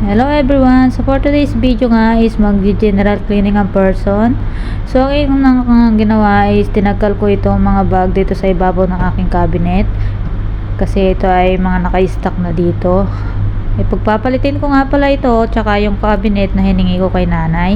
Hello everyone! So for today's video nga is mag-general cleaning ang person. So ang ginawa is tinanggal ko itong mga bag dito sa ibabaw ng aking cabinet. Kasi ito ay mga naka-stock na dito. Ipagpapalitin ko nga pala ito tsaka yung cabinet na hiningi ko kay nanay.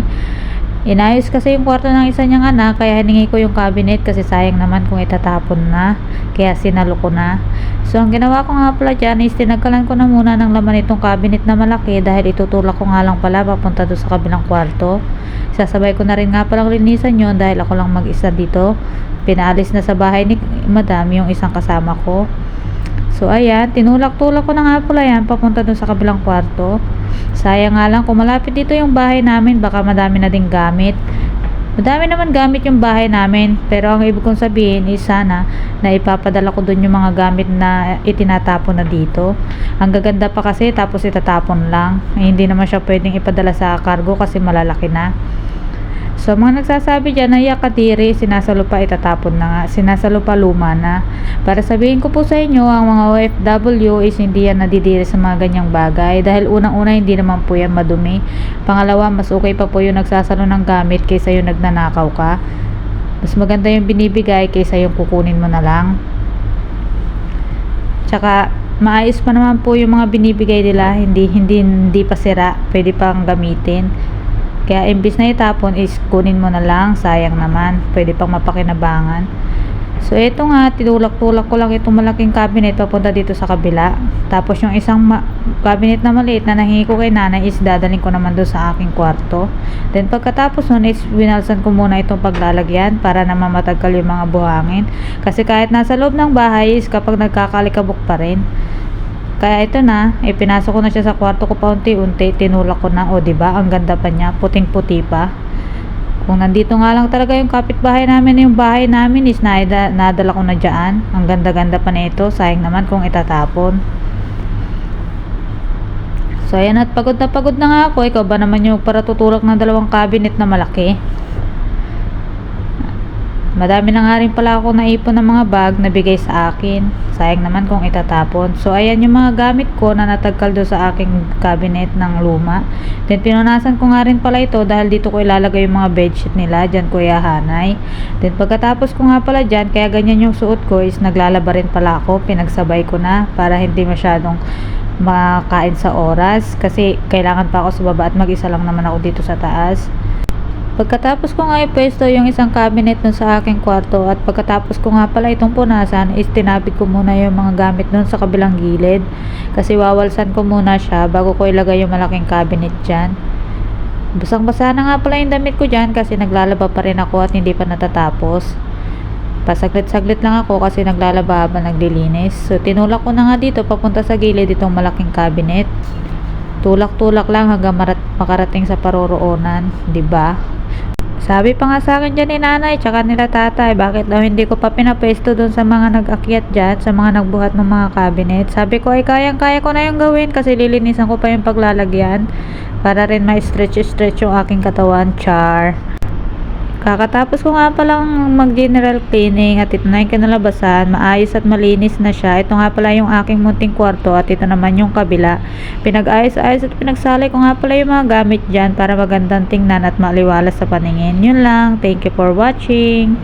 Inayos kasi yung kwarto ng isa niyang anak kaya hiningi ko yung cabinet kasi sayang naman kung itatapon na. Kaya sinalo ko na. So ang ginawa ko nga pala dyan is tinanggalan ko na muna ng laman itong cabinet na malaki dahil itutulak ko nga lang pala papunta doon sa kabilang kwarto. Sasabay ko na rin nga palang linisan yun dahil ako lang mag-isa dito. Pinaalis na sa bahay ni madam yung isang kasama ko. So ayan, tinulak-tulak ko na nga pala yan papunta doon sa kabilang kwarto. Sayang nga lang kung malapit dito yung bahay namin baka madami na ding gamit. Madami naman gamit yung bahay namin pero ang ibig kong sabihin is sana na ipapadala ko doon yung mga gamit na itinatapon na dito. Ang gaganda pa kasi tapos itatapon lang. Hindi naman siya pwedeng ipadala sa cargo kasi malalaki na. So mga nagsasabi dyan na yakadiri, sinasalo pa itatapon na nga, sinasalo pa luma na. Para sabihin ko po sa inyo, ang mga OFW is hindi yan nadidiri sa mga ganyang bagay dahil unang-una hindi naman po yan madumi. Pangalawa, mas okay pa po yung nagsasalo ng gamit kaysa yung nagnanakaw ka. Mas maganda yung binibigay kaysa yung kukunin mo na lang. Tsaka maayos pa naman po yung mga binibigay nila, hindi pa sira, pwede pang gamitin. Kaya imbis na itapon is kunin mo na lang, sayang naman, pwede pang mapakinabangan. So ito nga, tinulak-tulak ko lang itong malaking cabinet papunta dito sa kabila. Tapos yung isang cabinet na maliit na nahingi ko kay nanay is dadaling ko naman doon sa aking kwarto. Then pagkatapos nun is winalsan ko muna itong paglalagyan para naman matagkal yung mga buhangin. Kasi kahit nasa loob ng bahay is kapag nagkakalikabok pa rin. Kaya ito na, pinasok ko na siya sa kwarto ko paunti-unti, tinulak ko na, o diba, ang ganda pa niya, puting-puti pa. Kung nandito nga lang talaga yung kapitbahay namin, yung bahay namin is nadala ko na dyan. Ang ganda-ganda pa nito, sayang naman kung itatapon. So ayan, at pagod na nga ako. Ikaw ba naman yung para tutulak ng dalawang cabinet na malaki? Madami na nga rin pala ako naipon ng mga bag na bigay sa akin. Sayang naman kung itatapon. So ayan yung mga gamit ko na natagkal doon sa aking cabinet ng luma. Then pinunasan ko nga rin pala ito dahil dito ko ilalagay yung mga bedsheet nila. Diyan ko ihahanay. Then pagkatapos ko nga pala dyan, kaya ganyan yung suot ko is naglalaba rin pala ako. Pinagsabay ko na para hindi masyadong makain sa oras. Kasi kailangan pa ako sa baba at mag-isa lang naman ako dito sa taas. Pagkatapos ko nga ipwesto yung isang cabinet dun sa aking kwarto at pagkatapos ko nga pala itong punasan is tinabig ko muna yung mga gamit dun sa kabilang gilid kasi wawalsan ko muna siya bago ko ilagay yung malaking cabinet dyan. Basang-basa na nga pala yung damit ko dyan kasi naglalaba pa rin ako at hindi pa natatapos. Pasaglit-saglit lang ako kasi naglalaba habang naglilinis. So tinulak ko na nga dito papunta sa gilid itong malaking cabinet. Tulak-tulak lang hanggang makarating sa paroroonan, 'di ba? Sabi pa nga sa akin dyan ni nanay tsaka nila tatay, bakit daw hindi ko pa pinapwesto doon sa mga nag-akyat dyan, sa mga nagbuhat ng mga cabinet. Sabi ko ay kayang-kaya ko na yung gawin kasi lilinisan ko pa yung paglalagyan para rin ma-stretch yung aking katawan, char. Kakatapos ko nga palang mag-general cleaning at ito na yung kinalabasan, maayos at malinis na siya. Ito nga pala yung aking munting kwarto at ito naman yung kabila. Pinag-ayos-ayos at pinagsalay ko nga pala yung mga gamit dyan para magandang tingnan at maliwalas sa paningin. Yun lang. Thank you for watching.